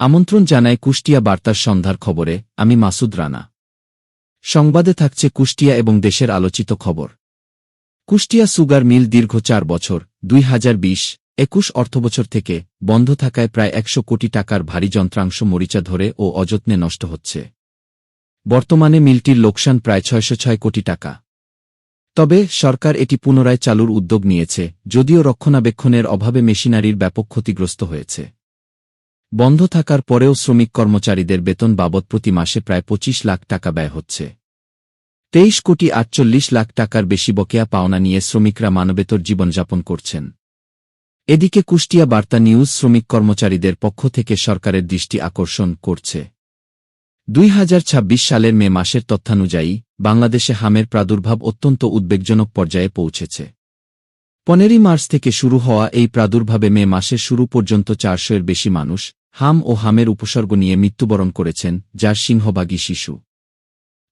আমন্ত্রণ জানায় কুষ্টিয়া বার্তার সন্ধ্যার খবরে, আমি মাসুদ রানা। সংবাদে থাকছে কুষ্টিয়া এবং দেশের আলোচিত খবর। কুষ্টিয়া সুগার মিল দীর্ঘ ৪ বছর ২০২০-২১ অর্থবছর থেকে বন্ধ থাকায় প্রায় ১০০ কোটি টাকার ভারী যন্ত্রাংশ মরিচা ধরে ও অযত্নে নষ্ট হচ্ছে। বর্তমানে মিলটির লোকসান প্রায় ৬০৬ কোটি টাকা। তবে সরকার এটি পুনরায় চালুর উদ্যোগ নিয়েছে, যদিও রক্ষণাবেক্ষণের অভাবে মেশিনারির ব্যাপক ক্ষতিগ্রস্ত হয়েছে। বন্ধ থাকার পরেও শ্রমিক কর্মচারীদের বেতন বাবদ প্রতি মাসে প্রায় ২৫ লাখ টাকা ব্যয় হচ্ছে। ২৩ কোটি ৪৮ লাখ টাকার বেশি বকেয়া পাওনা নিয়ে শ্রমিকরা মানবেতর জীবনযাপন করছেন। এদিকে কুষ্টিয়া বার্তা নিউজ শ্রমিক কর্মচারীদের পক্ষ থেকে সরকারের দৃষ্টি আকর্ষণ করছে। ২০২৬ সালের মে মাসের তথ্যানুযায়ী বাংলাদেশে হামের প্রাদুর্ভাব অত্যন্ত উদ্বেগজনক পর্যায়ে পৌঁছেছে। ১৫ মার্চ থেকে শুরু হওয়া এই প্রাদুর্ভাবে মে মাসের শুরু পর্যন্ত ৪০০-এর বেশি মানুষ হাম ও হামের উপসর্গ নিয়ে মৃত্যুবরণ করেছেন, যার সিংহভাগই শিশু।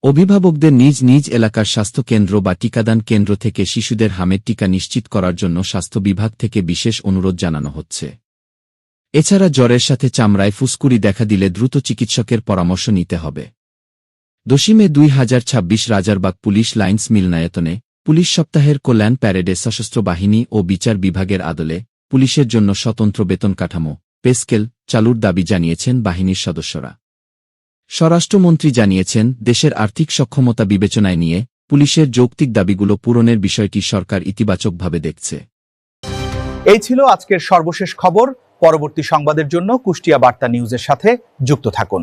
অভিভাবকদের নিজ নিজ এলাকার স্বাস্থ্যকেন্দ্র বা টিকাদান কেন্দ্র থেকে শিশুদের হামের টিকা নিশ্চিত করার জন্য স্বাস্থ্য বিভাগ থেকে বিশেষ অনুরোধ জানানো হচ্ছে। এছাড়া জ্বরের সাথে চামড়ায় ফুসকুড়ি দেখা দিলে দ্রুত চিকিৎসকের পরামর্শ নিতে হবে। ২০ মে ২০২৬ রাজারবাগ পুলিশ লাইনস মিলনায়তনে পুলিশ সপ্তাহের কল্যাণ প্যারেডে সশস্ত্র বাহিনী ও বিচার বিভাগের আদলে পুলিশের জন্য স্বতন্ত্র বেতন কাঠামো পেস্কেল চালুর দাবি জানিয়েছেন বাহিনীর সদস্যরা। স্বরাষ্ট্রমন্ত্রী জানিয়েছেন, দেশের আর্থিক সক্ষমতা বিবেচনায় নিয়ে পুলিশের যৌক্তিক দাবিগুলো পূরণের বিষয়টি সরকার ইতিবাচকভাবে দেখছে। এই ছিল আজকের সর্বশেষ খবর। পরবর্তী সংবাদের জন্য কুষ্টিয়া বার্তা নিউজের সাথে যুক্ত থাকুন।